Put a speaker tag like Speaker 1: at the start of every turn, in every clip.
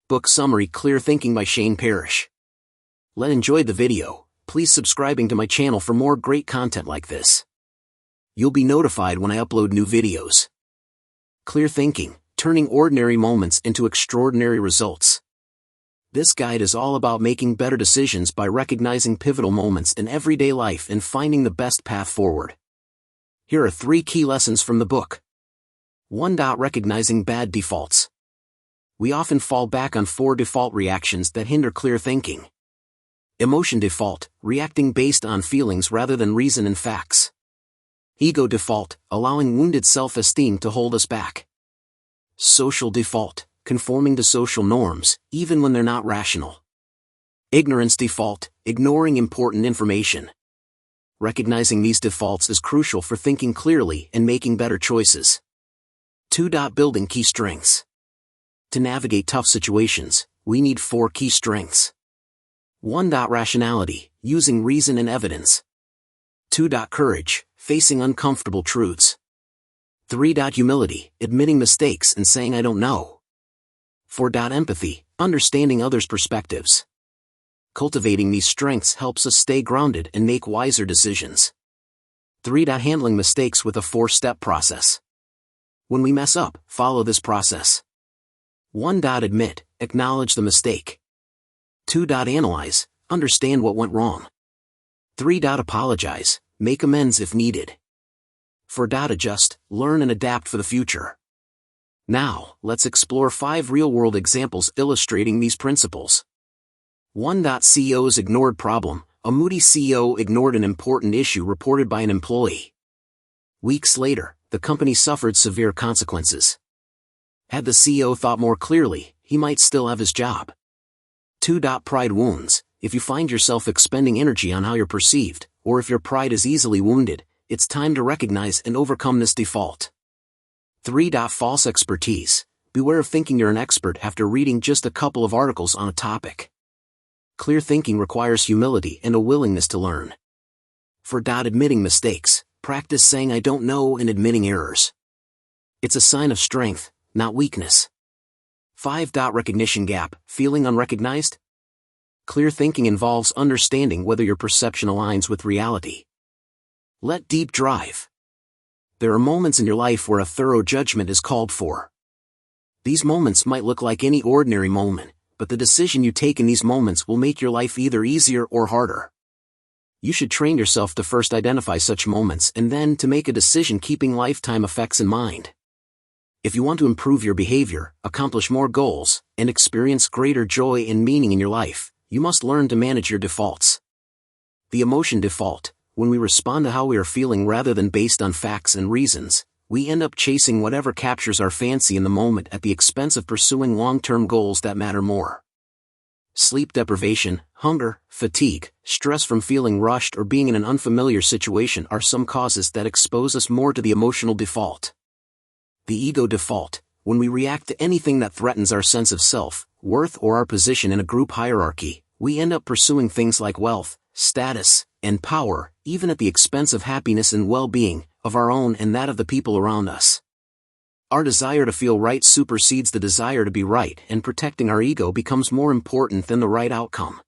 Speaker 1: Book Summary Clear Thinking by Parrish. Let's enjoy the video. Please subscribing to my channel for more great content like this. You'll be notified when I upload new videos. Clear Thinking, turning ordinary moments into extraordinary results. This guide is all about making better decisions by recognizing pivotal moments in everyday life and finding the best path forward. Here are 3 key lessons from the book. 1. Recognizing bad defaults. We often fall back on 4 default reactions that hinder clear thinking. Emotion default, reacting based on feelings rather than reason and facts. Ego default, allowing wounded self-esteem to hold us back. Social default, conforming to social norms, even when they're not rational. Ignorance default, ignoring important information. Recognizing these defaults is crucial for thinking clearly and making better choices. 2. Building key strengths. To navigate tough situations, we need 4 key strengths. 1. Rationality, using reason and evidence. 2. Courage, facing uncomfortable truths. 3. Humility, admitting mistakes and saying I don't know. 4. Empathy, understanding others' perspectives. Cultivating these strengths helps us stay grounded and make wiser decisions. 3. Handling mistakes with a 4-step process. When we mess up, follow this process. 1. Admit, acknowledge the mistake. 2. Analyze, understand what went wrong. 3. Apologize, make amends if needed. 4. Adjust, learn and adapt for the future. Now, let's explore 5 real-world examples illustrating these principles. 1. CEO's ignored problem. A moody CEO ignored an important issue reported by an employee. Weeks later, the company suffered severe consequences. Had the CEO thought more clearly, he might still have his job. 2. Pride wounds. If you find yourself expending energy on how you're perceived, or if your pride is easily wounded, it's time to recognize and overcome this default. 3. False expertise. Beware of thinking you're an expert after reading just a couple of articles on a topic. Clear thinking requires humility and a willingness to learn. 4. Admitting mistakes. Practice saying I don't know and admitting errors. It's a sign of strength, not weakness. 5. Recognition gap. Feeling unrecognized? Clear thinking involves understanding whether your perception aligns with reality. Let deep drive. There are moments in your life where a thorough judgment is called for. These moments might look like any ordinary moment, but the decision you take in these moments will make your life either easier or harder. You should train yourself to first identify such moments and then to make a decision keeping lifetime effects in mind. If you want to improve your behavior, accomplish more goals, and experience greater joy and meaning in your life, you must learn to manage your defaults. The emotion default. When we respond to how we are feeling rather than based on facts and reasons, we end up chasing whatever captures our fancy in the moment at the expense of pursuing long-term goals that matter more. Sleep deprivation, hunger, fatigue, stress from feeling rushed or being in an unfamiliar situation are some causes that expose us more to the emotional default. The ego default. When we react to anything that threatens our sense of self, worth or our position in a group hierarchy, we end up pursuing things like wealth, status, and power, even at the expense of happiness and well-being, of our own and that of the people around us. Our desire to feel right supersedes the desire to be right, and protecting our ego becomes more important than the right outcome.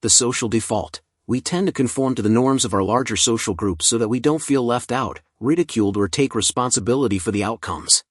Speaker 1: The social default. We tend to conform to the norms of our larger social group so that we don't feel left out, ridiculed or take responsibility for the outcomes.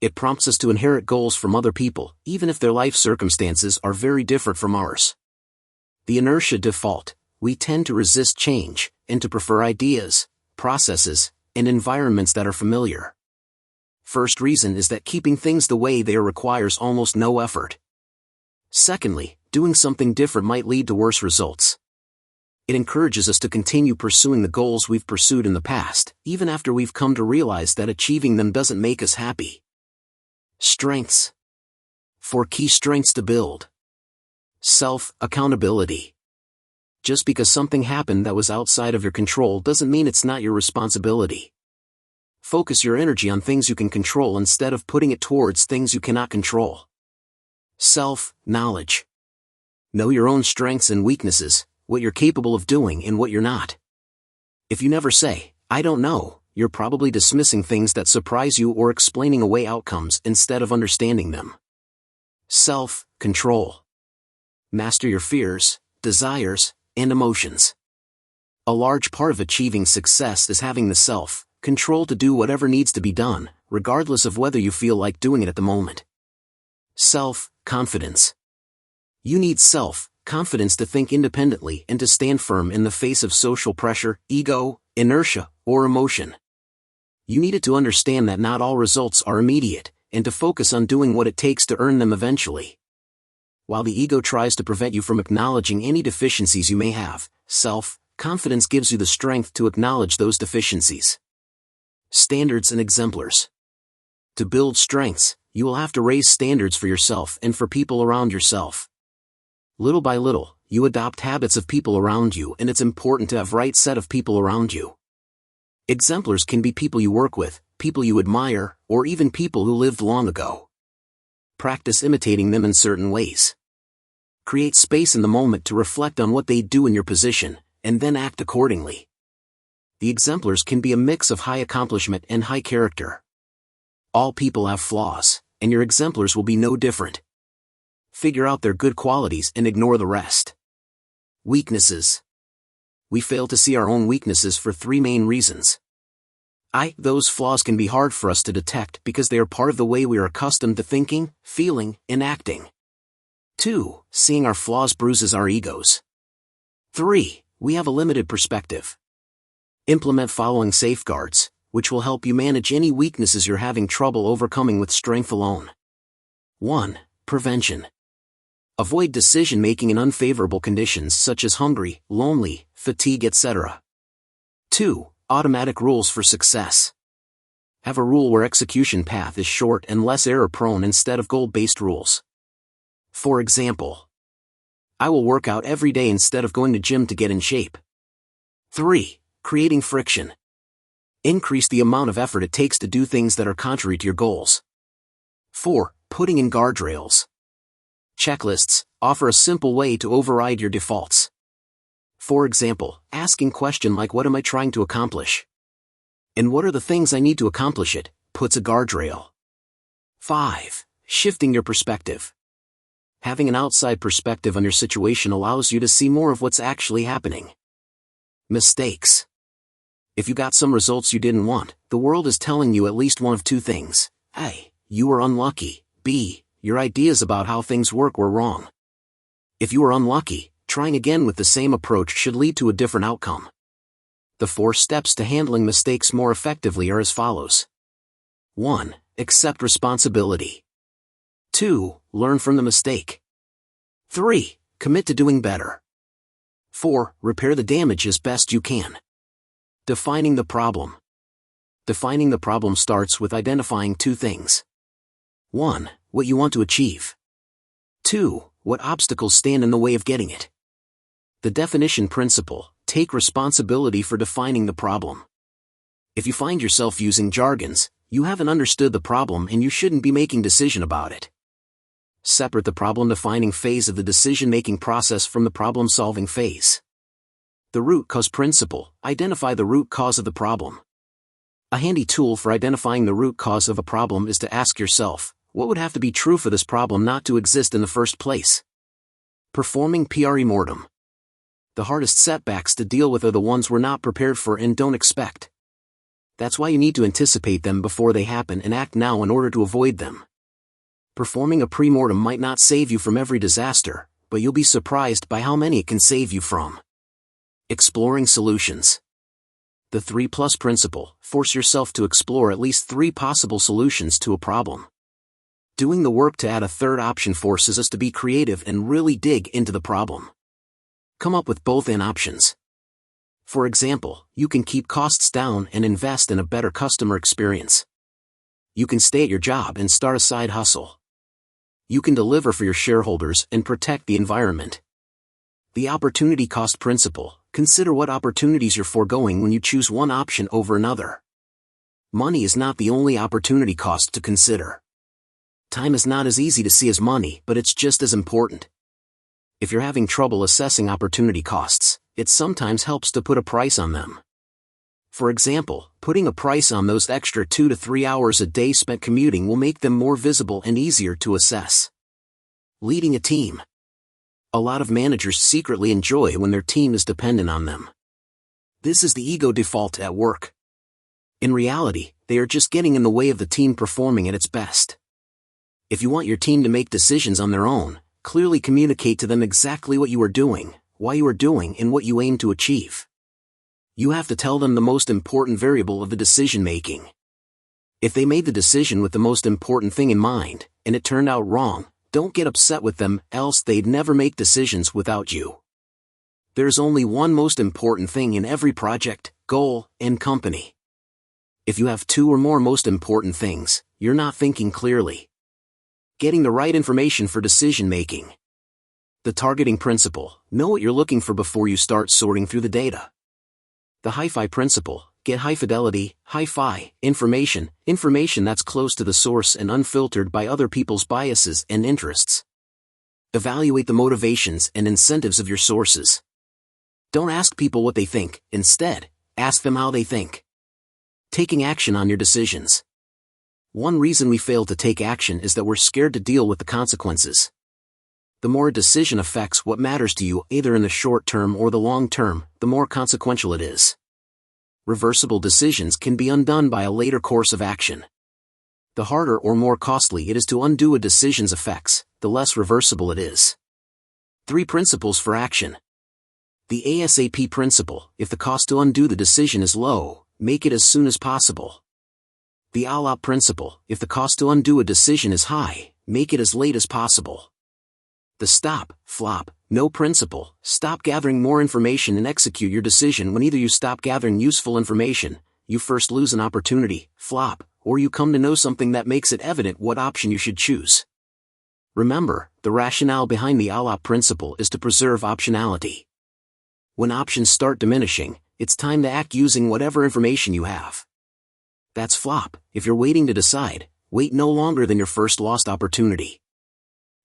Speaker 1: It prompts us to inherit goals from other people, even if their life circumstances are very different from ours. The inertia default. We tend to resist change, and to prefer ideas, processes, and environments that are familiar. First reason is that keeping things the way they are requires almost no effort. Secondly, doing something different might lead to worse results. It encourages us to continue pursuing the goals we've pursued in the past, even after we've come to realize that achieving them doesn't make us happy. Strengths. 4 key strengths to build. Self-accountability. Just because something happened that was outside of your control doesn't mean it's not your responsibility. Focus your energy on things you can control instead of putting it towards things you cannot control. Self-knowledge. Know your own strengths and weaknesses, what you're capable of doing and what you're not. If you never say, I don't know, you're probably dismissing things that surprise you or explaining away outcomes instead of understanding them. Self-control. Master your fears, desires, and emotions. A large part of achieving success is having the self-control to do whatever needs to be done, regardless of whether you feel like doing it at the moment. Self-confidence. You need self-confidence to think independently and to stand firm in the face of social pressure, ego, inertia, or emotion. You need it to understand that not all results are immediate, and to focus on doing what it takes to earn them eventually. While the ego tries to prevent you from acknowledging any deficiencies you may have, self-confidence gives you the strength to acknowledge those deficiencies. Standards and exemplars. To build strengths, you will have to raise standards for yourself and for people around yourself. Little by little, you adopt habits of people around you, and it's important to have the right set of people around you. Exemplars can be people you work with, people you admire, or even people who lived long ago. Practice imitating them in certain ways. Create space in the moment to reflect on what they do in your position, and then act accordingly. The exemplars can be a mix of high accomplishment and high character. All people have flaws, and your exemplars will be no different. Figure out their good qualities and ignore the rest. Weaknesses. We fail to see our own weaknesses for three main reasons. Those flaws can be hard for us to detect because they are part of the way we are accustomed to thinking, feeling, and acting. 2. Seeing our flaws bruises our egos. 3. We have a limited perspective. Implement following safeguards, which will help you manage any weaknesses you're having trouble overcoming with strength alone. 1. Prevention. Avoid decision-making in unfavorable conditions such as hungry, lonely, fatigue, etc. 2. Automatic rules for success. Have a rule where execution path is short and less error-prone instead of goal-based rules. For example, I will work out every day instead of going to gym to get in shape. 3. Creating friction. Increase the amount of effort it takes to do things that are contrary to your goals. 4. Putting in guardrails. Checklists offer a simple way to override your defaults. For example, asking questions like what am I trying to accomplish? And what are the things I need to accomplish it, puts a guardrail. 5. Shifting your perspective. Having an outside perspective on your situation allows you to see more of what's actually happening. Mistakes. If you got some results you didn't want, the world is telling you at least one of two things. A. You were unlucky. B. Your ideas about how things work were wrong. If you were unlucky, trying again with the same approach should lead to a different outcome. The 4 steps to handling mistakes more effectively are as follows. 1. Accept responsibility. 2. Learn from the mistake. 3. Commit to doing better. 4. Repair the damage as best you can. Defining the problem. Defining the problem starts with identifying 2 things. 1. What you want to achieve. 2. What obstacles stand in the way of getting it. The definition principle: take responsibility for defining the problem. If you find yourself using jargons, you haven't understood the problem and you shouldn't be making decision about it. Separate the problem-defining phase of the decision-making process from the problem-solving phase. The root cause principle: identify the root cause of the problem. A handy tool for identifying the root cause of a problem is to ask yourself, what would have to be true for this problem not to exist in the first place? Performing pre-mortem. The hardest setbacks to deal with are the ones we're not prepared for and don't expect. That's why you need to anticipate them before they happen and act now in order to avoid them. Performing a pre-mortem might not save you from every disaster, but you'll be surprised by how many it can save you from. Exploring solutions. The 3+ principle: force yourself to explore at least 3 possible solutions to a problem. Doing the work to add a third option forces us to be creative and really dig into the problem. Come up with both and options. For example, you can keep costs down and invest in a better customer experience. You can stay at your job and start a side hustle. You can deliver for your shareholders and protect the environment. The opportunity cost principle: consider what opportunities you're foregoing when you choose one option over another. Money is not the only opportunity cost to consider. Time is not as easy to see as money, but it's just as important. If you're having trouble assessing opportunity costs, it sometimes helps to put a price on them. For example, putting a price on those extra 2 to 3 hours a day spent commuting will make them more visible and easier to assess. Leading a team. A lot of managers secretly enjoy when their team is dependent on them. This is the ego default at work. In reality, they are just getting in the way of the team performing at its best. If you want your team to make decisions on their own, clearly communicate to them exactly what you are doing, why you are doing, and what you aim to achieve. You have to tell them the most important variable of the decision-making. If they made the decision with the most important thing in mind, and it turned out wrong, don't get upset with them, else they'd never make decisions without you. There's only one most important thing in every project, goal, and company. If you have two or more most important things, you're not thinking clearly. Getting the right information for decision-making. The targeting principle: know what you're looking for before you start sorting through the data. The hi-fi principle: get high fidelity, hi-fi information that's close to the source and unfiltered by other people's biases and interests. Evaluate the motivations and incentives of your sources. Don't ask people what they think, instead, ask them how they think. Taking action on your decisions. One reason we fail to take action is that we're scared to deal with the consequences. The more a decision affects what matters to you, either in the short term or the long term, the more consequential it is. Reversible decisions can be undone by a later course of action. The harder or more costly it is to undo a decision's effects, the less reversible it is. 3 principles for action. The ASAP principle: if the cost to undo the decision is low, make it as soon as possible. The ALOP principle: if the cost to undo a decision is high, make it as late as possible. The stop, flop, no principle: stop gathering more information and execute your decision when either you stop gathering useful information, you first lose an opportunity, flop, or you come to know something that makes it evident what option you should choose. Remember, the rationale behind the ALOP principle is to preserve optionality. When options start diminishing, it's time to act using whatever information you have. That's flop: if you're waiting to decide, wait no longer than your first lost opportunity.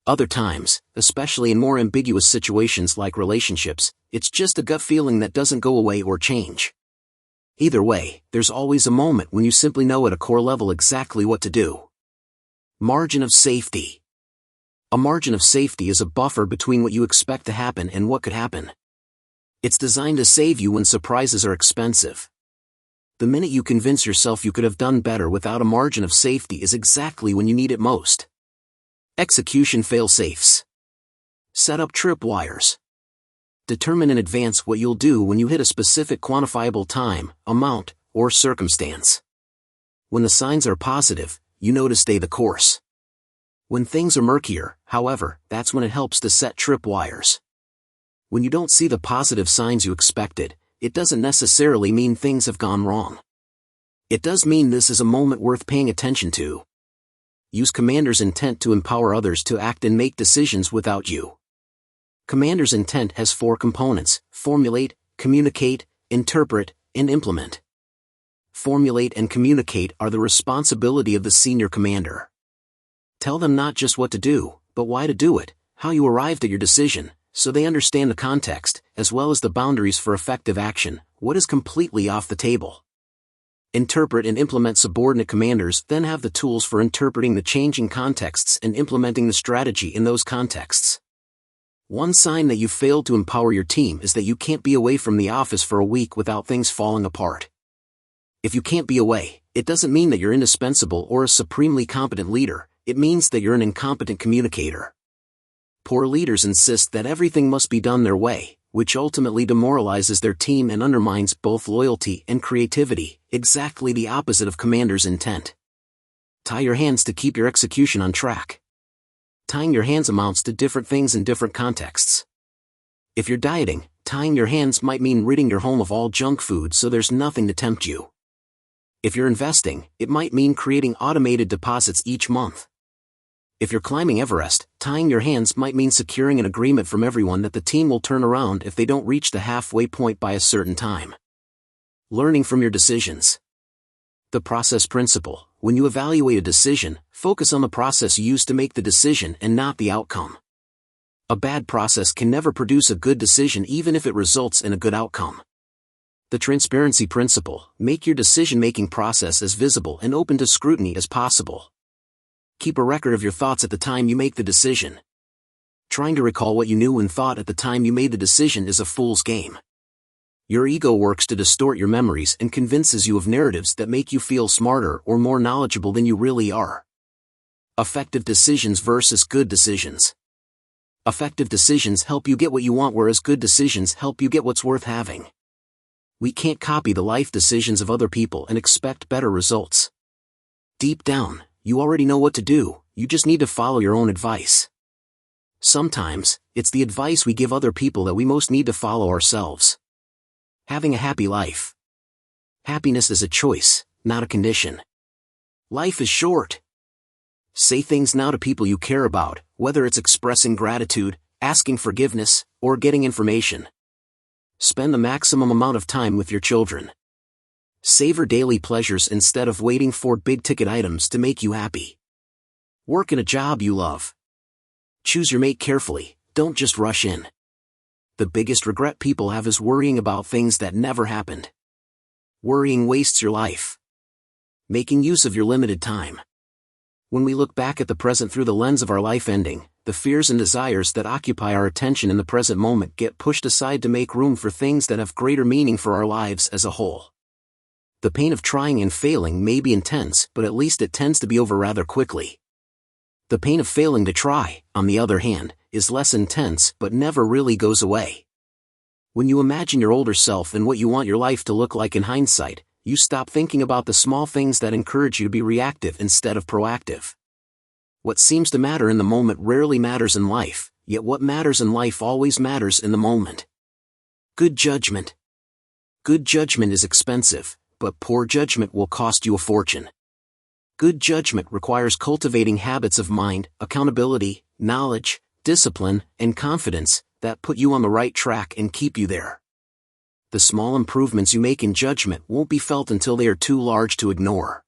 Speaker 1: Other times, especially in more ambiguous situations like relationships, it's just a gut feeling that doesn't go away or change. Either way, there's always a moment when you simply know at a core level exactly what to do. Margin of safety. A margin of safety is a buffer between what you expect to happen and what could happen. It's designed to save you when surprises are expensive. The minute you convince yourself you could have done better without a margin of safety is exactly when you need it most. Execution fail-safes. Set up tripwires. Determine in advance what you'll do when you hit a specific quantifiable time, amount, or circumstance. When the signs are positive, you know to stay the course. When things are murkier, however, that's when it helps to set tripwires. When you don't see the positive signs you expected, it doesn't necessarily mean things have gone wrong. It does mean this is a moment worth paying attention to. Use commander's intent to empower others to act and make decisions without you. Commander's intent has 4 components: formulate, communicate, interpret, and implement. Formulate and communicate are the responsibility of the senior commander. Tell them not just what to do, but why to do it, how you arrived at your decision, so they understand the context, as well as the boundaries for effective action, what is completely off the table. Interpret and implement. Subordinate commanders then have the tools for interpreting the changing contexts and implementing the strategy in those contexts. One sign that you failed to empower your team is that you can't be away from the office for a week without things falling apart. If you can't be away, it doesn't mean that you're indispensable or a supremely competent leader, it means that you're an incompetent communicator. Poor leaders insist that everything must be done their way, which ultimately demoralizes their team and undermines both loyalty and creativity, exactly the opposite of commander's intent. Tie your hands to keep your execution on track. Tying your hands amounts to different things in different contexts. If you're dieting, tying your hands might mean ridding your home of all junk food so there's nothing to tempt you. If you're investing, it might mean creating automated deposits each month. If you're climbing Everest, tying your hands might mean securing an agreement from everyone that the team will turn around if they don't reach the halfway point by a certain time. Learning from your decisions. The process principle: when you evaluate a decision, focus on the process used to make the decision and not the outcome. A bad process can never produce a good decision even if it results in a good outcome. The transparency principle: make your decision-making process as visible and open to scrutiny as possible. Keep a record of your thoughts at the time you make the decision. Trying to recall what you knew and thought at the time you made the decision is a fool's game. Your ego works to distort your memories and convinces you of narratives that make you feel smarter or more knowledgeable than you really are. Effective decisions versus good decisions. Effective decisions help you get what you want, whereas good decisions help you get what's worth having. We can't copy the life decisions of other people and expect better results. Deep down, you already know what to do, you just need to follow your own advice. Sometimes, it's the advice we give other people that we most need to follow ourselves. Having a happy life. Happiness is a choice, not a condition. Life is short. Say things now to people you care about, whether it's expressing gratitude, asking forgiveness, or getting information. Spend the maximum amount of time with your children. Savor daily pleasures instead of waiting for big-ticket items to make you happy. Work in a job you love. Choose your mate carefully, don't just rush in. The biggest regret people have is worrying about things that never happened. Worrying wastes your life. Making use of your limited time. When we look back at the present through the lens of our life ending, the fears and desires that occupy our attention in the present moment get pushed aside to make room for things that have greater meaning for our lives as a whole. The pain of trying and failing may be intense, but at least it tends to be over rather quickly. The pain of failing to try, on the other hand, is less intense but never really goes away. When you imagine your older self and what you want your life to look like in hindsight, you stop thinking about the small things that encourage you to be reactive instead of proactive. What seems to matter in the moment rarely matters in life, yet what matters in life always matters in the moment. Good judgment. Good judgment is expensive, but poor judgment will cost you a fortune. Good judgment requires cultivating habits of mind, accountability, knowledge, discipline, and confidence that put you on the right track and keep you there. The small improvements you make in judgment won't be felt until they are too large to ignore.